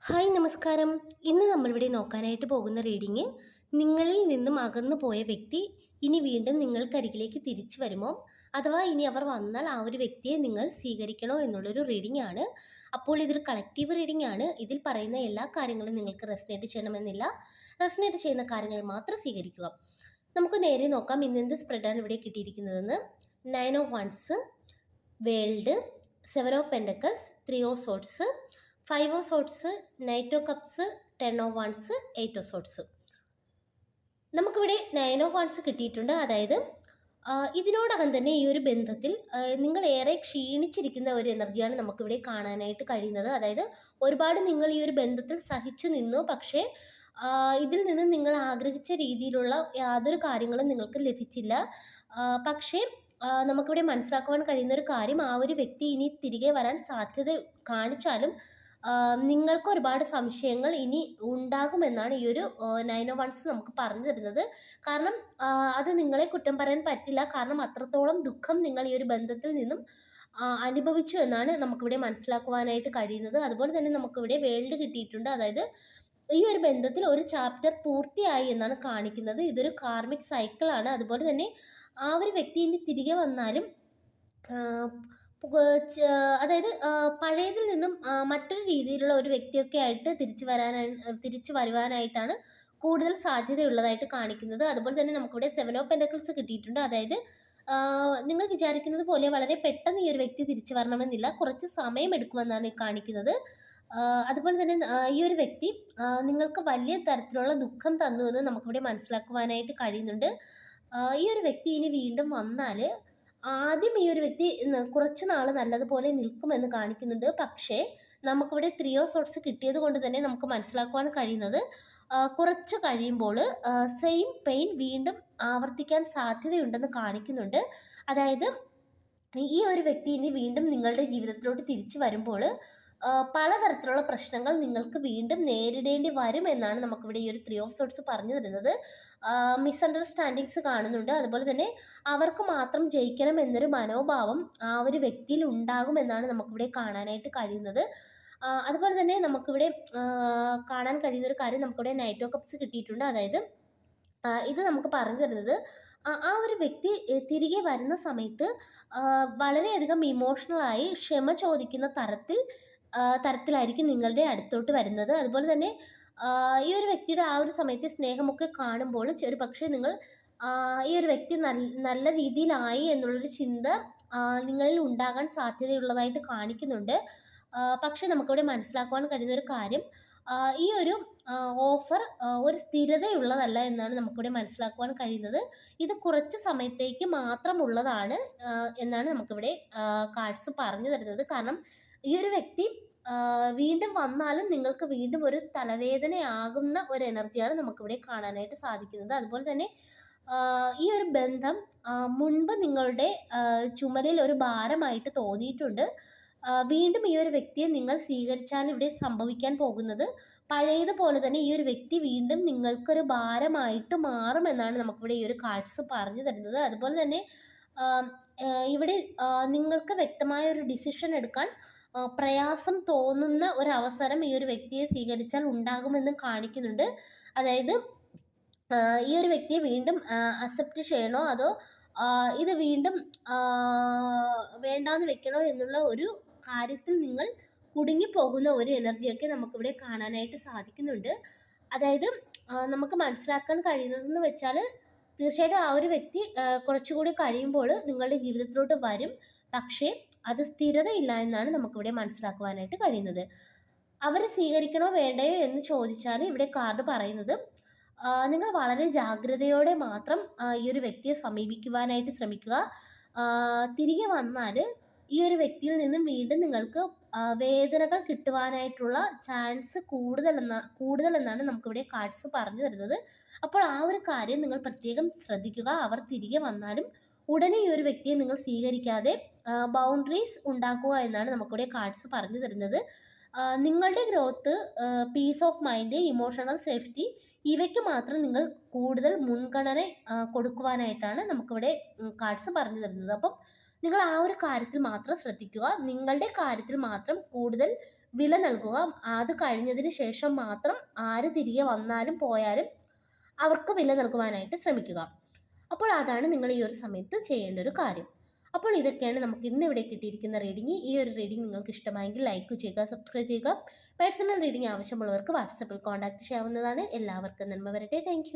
Hi നമസ്കാരം. ഇന്ന് നമ്മളിവിടെ നോക്കാനായിട്ട് പോകുന്ന റീഡിങ് നിങ്ങളിൽ നിന്നും അകന്നു പോയ വ്യക്തി ഇനി വീണ്ടും നിങ്ങൾക്കരികിലേക്ക് തിരിച്ചു വരുമോ, അഥവാ ഇനി അവർ വന്നാൽ ആ ഒരു വ്യക്തിയെ നിങ്ങൾ സ്വീകരിക്കണോ എന്നുള്ളൊരു റീഡിംഗ് ആണ്. അപ്പോൾ ഇതൊരു കളക്റ്റീവ് റീഡിംഗ് ആണ്. ഇതിൽ പറയുന്ന എല്ലാ കാര്യങ്ങളും നിങ്ങൾക്ക് റെസനേറ്റ് ചെയ്യണമെന്നില്ല. റെസനേറ്റ് ചെയ്യുന്ന കാര്യങ്ങൾ മാത്രം സ്വീകരിക്കുക. നമുക്ക് നേരെ നോക്കാം ഇന്ന് എന്ത് സ്പ്രെഡാണ് ഇവിടെ കിട്ടിയിരിക്കുന്നതെന്ന്. 9 of wands, world, 7 of pentacles, 3 of swords, 5 of swords, knight of cups, 10 of wands, 8 of swords. നമുക്കിവിടെ 9 ഓഫ് വൺസ് കിട്ടിയിട്ടുണ്ട്. അതായത് ഇതിനോടകം തന്നെ ഈ ഒരു ബന്ധത്തിൽ നിങ്ങൾ ഏറെ ക്ഷീണിച്ചിരിക്കുന്ന ഒരു എനർജിയാണ് നമുക്കിവിടെ കാണാനായിട്ട് കഴിയുന്നത്. അതായത് ഒരുപാട് നിങ്ങൾ ഈ ഒരു ബന്ധത്തിൽ സഹിച്ചു നിന്നു, പക്ഷേ ഇതിൽ നിന്ന് നിങ്ങൾ ആഗ്രഹിച്ച രീതിയിലുള്ള യാതൊരു കാര്യങ്ങളും നിങ്ങൾക്ക് ലഭിച്ചില്ല. പക്ഷേ നമുക്കിവിടെ മനസ്സിലാക്കുവാൻ കഴിയുന്ന ഒരു കാര്യം, ആ ഒരു വ്യക്തി ഇനി തിരികെ വരാൻ സാധ്യത കാണിച്ചാലും നിങ്ങൾക്ക് ഒരുപാട് സംശയങ്ങൾ ഇനി ഉണ്ടാകുമെന്നാണ് ഈ ഒരു 9 ഓഫ് വൺസ് നമുക്ക് പറഞ്ഞു തരുന്നത്. കാരണം അത് നിങ്ങളെ കുറ്റം പറയാൻ പറ്റില്ല. കാരണം അത്രത്തോളം ദുഃഖം നിങ്ങൾ ഈ ഒരു ബന്ധത്തിൽ നിന്നും അനുഭവിച്ചു എന്നാണ് നമുക്കിവിടെ മനസ്സിലാക്കുവാനായിട്ട് കഴിയുന്നത്. അതുപോലെ തന്നെ നമുക്കിവിടെ വേൾഡ് കിട്ടിയിട്ടുണ്ട്. അതായത് ഈ ഒരു ബന്ധത്തിൽ ഒരു ചാപ്റ്റർ പൂർത്തിയായി എന്നാണ് കാണിക്കുന്നത്. ഇതൊരു കാർമിക് സൈക്കിളാണ്. അതുപോലെ തന്നെ ആ ഒരു വ്യക്തി ഇനി തിരികെ വന്നാലും അതായത് പഴയതിൽ നിന്നും മറ്റൊരു രീതിയിലുള്ള ഒരു വ്യക്തിയൊക്കെ ആയിട്ട് തിരിച്ചു വരുവാനായിട്ടാണ് കൂടുതൽ സാധ്യതയുള്ളതായിട്ട് കാണിക്കുന്നത്. അതുപോലെ തന്നെ നമുക്കിവിടെ 7 ഓഫ് പെൻഡക്കിൾസ് കിട്ടിയിട്ടുണ്ട്. അതായത് നിങ്ങൾ വിചാരിക്കുന്നത് പോലെ വളരെ പെട്ടെന്ന് ഈ ഒരു വ്യക്തി തിരിച്ചു വരണമെന്നില്ല. കുറച്ച് സമയമെടുക്കുമെന്നാണ് കാണിക്കുന്നത്. അതുപോലെ തന്നെ ഈ ഒരു വ്യക്തി നിങ്ങൾക്ക് വലിയ തരത്തിലുള്ള ദുഃഖം തന്നു എന്ന് നമുക്കിവിടെ മനസ്സിലാക്കുവാനായിട്ട് കഴിയുന്നുണ്ട്. ഈ ഒരു വ്യക്തി ഇനി വീണ്ടും വന്നാൽ ആദ്യം ഈ ഒരു വ്യക്തി കുറച്ച് നാൾ നല്ലതുപോലെ നിൽക്കുമെന്ന് കാണിക്കുന്നുണ്ട്. പക്ഷേ നമുക്കിവിടെ 3 ഓഫ് സോട്സ് കിട്ടിയത് കൊണ്ട് തന്നെ നമുക്ക് മനസ്സിലാക്കുവാൻ കഴിയുന്നത്, കുറച്ച് കഴിയുമ്പോൾ സെയിം പെയിൻ വീണ്ടും ആവർത്തിക്കാൻ സാധ്യതയുണ്ടെന്ന് കാണിക്കുന്നുണ്ട്. അതായത് ഈ ഒരു വ്യക്തി ഇനി വീണ്ടും നിങ്ങളുടെ ജീവിതത്തിലോട്ട് തിരിച്ചു വരുമ്പോൾ പലതരത്തിലുള്ള പ്രശ്നങ്ങൾ നിങ്ങൾക്ക് വീണ്ടും നേരിടേണ്ടി വരും എന്നാണ് നമുക്കിവിടെ ഈ ഒരു 3 ഓഫ് സോട്സ് പറഞ്ഞു തരുന്നത്. മിസ്അണ്ടർസ്റ്റാൻഡിങ്സ് കാണുന്നുണ്ട്. അതുപോലെ തന്നെ അവർക്ക് മാത്രം ജയിക്കണം എന്നൊരു മനോഭാവം ആ ഒരു വ്യക്തിയിൽ ഉണ്ടാകുമെന്നാണ് നമുക്കിവിടെ കാണാനായിട്ട് കഴിയുന്നത്. അതുപോലെ തന്നെ നമുക്കിവിടെ കാണാൻ കഴിയുന്നൊരു കാര്യം, നമുക്കിവിടെ നൈറ്റ് ഓഫ് കപ്സ് കിട്ടിയിട്ടുണ്ട്. അതായത് ഇത് നമുക്ക് പറഞ്ഞു തരുന്നത്, ആ ഒരു വ്യക്തി തിരികെ വരുന്ന സമയത്ത് വളരെയധികം ഇമോഷണലായി ക്ഷമ ചോദിക്കുന്ന തരത്തിലായിരിക്കും നിങ്ങളുടെ അടുത്തോട്ട് വരുന്നത്. അതുപോലെ തന്നെ ഈ ഒരു വ്യക്തിയുടെ ആ ഒരു സമയത്തെ സ്നേഹമൊക്കെ കാണുമ്പോൾ ഒരു പക്ഷേ നിങ്ങൾ ഈ ഒരു വ്യക്തി നല്ല രീതിയിലായി എന്നുള്ളൊരു ചിന്ത നിങ്ങളിൽ ഉണ്ടാകാൻ സാധ്യതയുള്ളതായിട്ട് കാണിക്കുന്നുണ്ട്. പക്ഷേ നമുക്കിവിടെ മനസ്സിലാക്കുവാൻ കഴിയുന്ന ഒരു കാര്യം, ഈ ഒരു ഓഫർ ഒരു സ്ഥിരതയുള്ളതല്ല എന്നാണ് നമുക്കിവിടെ മനസ്സിലാക്കുവാൻ കഴിയുന്നത്. ഇത് കുറച്ച് സമയത്തേക്ക് മാത്രമുള്ളതാണ് എന്നാണ് നമുക്കിവിടെ കാർഡ്സ് പറഞ്ഞു തരുന്നത്. കാരണം ഈ ഒരു വ്യക്തി വീണ്ടും വന്നാലും നിങ്ങൾക്ക് വീണ്ടും ഒരു തലവേദനയാകുന്ന ഒരു എനർജിയാണ് നമുക്കിവിടെ കാണാനായിട്ട് സാധിക്കുന്നത്. അതുപോലെ തന്നെ ഈ ഒരു ബന്ധം മുൻപ് നിങ്ങളുടെ ചുമലിൽ ഒരു ഭാരമായിട്ട് തോന്നിയിട്ടുണ്ട്. വീണ്ടും ഈ ഒരു വ്യക്തിയെ നിങ്ങൾ സ്വീകരിച്ചാൽ ഇവിടെ സംഭവിക്കാൻ പോകുന്നത്, പഴയതുപോലെ തന്നെ ഈ ഒരു വ്യക്തി വീണ്ടും നിങ്ങൾക്കൊരു ഭാരമായിട്ട് മാറുമെന്നാണ് നമുക്കിവിടെ ഈ ഒരു കാർഡ്സ് പറഞ്ഞു തരുന്നത്. അതുപോലെ തന്നെ ഇവിടെ നിങ്ങൾക്ക് വ്യക്തമായ ഒരു ഡിസിഷൻ എടുക്കാൻ പ്രയാസം തോന്നുന്ന ഒരവസരം ഈ ഒരു വ്യക്തിയെ സ്വീകരിച്ചാൽ ഉണ്ടാകുമെന്ന് കാണിക്കുന്നുണ്ട്. അതായത് ഈ ഒരു വ്യക്തിയെ വീണ്ടും അക്സെപ്റ്റ് ചെയ്യണോ, അതോ ഇത് വീണ്ടും വേണ്ടാന്ന് വെക്കണോ എന്നുള്ള ഒരു കാര്യത്തിൽ നിങ്ങൾ കുടുങ്ങിപ്പോകുന്ന ഒരു എനർജിയൊക്കെ നമുക്കിവിടെ കാണാനായിട്ട് സാധിക്കുന്നുണ്ട്. അതായത് നമുക്ക് മനസ്സിലാക്കാൻ കഴിയുന്നതെന്ന് വെച്ചാൽ, തീർച്ചയായിട്ടും ആ ഒരു വ്യക്തി കുറച്ചുകൂടി കഴിയുമ്പോൾ നിങ്ങളുടെ ജീവിതത്തിലോട്ട് വരും. പക്ഷേ അത് സ്ഥിരതയില്ല എന്നാണ് നമുക്കിവിടെ മനസ്സിലാക്കുവാനായിട്ട് കഴിയുന്നത്. അവരെ സ്വീകരിക്കണോ വേണ്ടയോ എന്ന് ചോദിച്ചാൽ ഇവിടെ കാർഡ് പറയുന്നത്, നിങ്ങൾ വളരെ ജാഗ്രതയോടെ മാത്രം ഈ ഒരു വ്യക്തിയെ സമീപിക്കുവാനായിട്ട് ശ്രമിക്കുക. തിരികെ വന്നാൽ ഈ ഒരു വ്യക്തിയിൽ നിന്നും വീണ്ടും നിങ്ങൾക്ക് വേദനകൾ കിട്ടുവാനായിട്ടുള്ള ചാൻസ് കൂടുതലെന്നാണ് നമുക്കിവിടെ കാർഡ്സ് പറഞ്ഞു തരുന്നത്. അപ്പോൾ ആ ഒരു കാര്യം നിങ്ങൾ പ്രത്യേകം ശ്രദ്ധിക്കുക. അവർ തിരികെ വന്നാലും ഉടനെ ഈ ഒരു വ്യക്തിയെ നിങ്ങൾ സ്വീകരിക്കാതെ ബൗണ്ടറീസ് ഉണ്ടാക്കുക എന്നാണ് നമുക്കിവിടെ കാർഡ്സ് പറഞ്ഞു തരുന്നത്. നിങ്ങളുടെ growth, peace of mind, emotional safety, ഇവയ്ക്ക് മാത്രം നിങ്ങൾ കൂടുതൽ മുൻഗണന കൊടുക്കുവാനായിട്ടാണ് നമുക്കിവിടെ കാർഡ്സ് പറഞ്ഞു തരുന്നത്. അപ്പം നിങ്ങൾ ആ ഒരു കാര്യത്തിൽ മാത്രം ശ്രദ്ധിക്കുക. നിങ്ങളുടെ കാര്യത്തിൽ മാത്രം കൂടുതൽ വില നൽകുക. അത് കഴിഞ്ഞതിന് ശേഷം മാത്രം ആര് തിരികെ വന്നാലും പോയാലും അവർക്ക് വില നൽകുവാനായിട്ട് ശ്രമിക്കുക. അപ്പോൾ അതാണ് നിങ്ങൾ ഈ ഒരു സമയത്ത് ചെയ്യേണ്ട ഒരു കാര്യം. അപ്പോൾ ഇതൊക്കെയാണ് നമുക്ക് ഇന്ന് ഇവിടെ കിട്ടിയിരിക്കുന്ന റീഡിംഗ്. ഈ ഒരു റീഡിംഗ് നിങ്ങൾക്ക് ഇഷ്ടമായെങ്കിൽ ലൈക്ക് ചെയ്യുക, സബ്സ്ക്രൈബ് ചെയ്യുക. പേഴ്സണൽ റീഡിംഗ് ആവശ്യമുള്ളവർക്ക് വാട്സപ്പിൽ കോൺടാക്ട് ചെയ്യാവുന്നതാണ്. എല്ലാവർക്കും നന്മ വരട്ടെ. താങ്ക്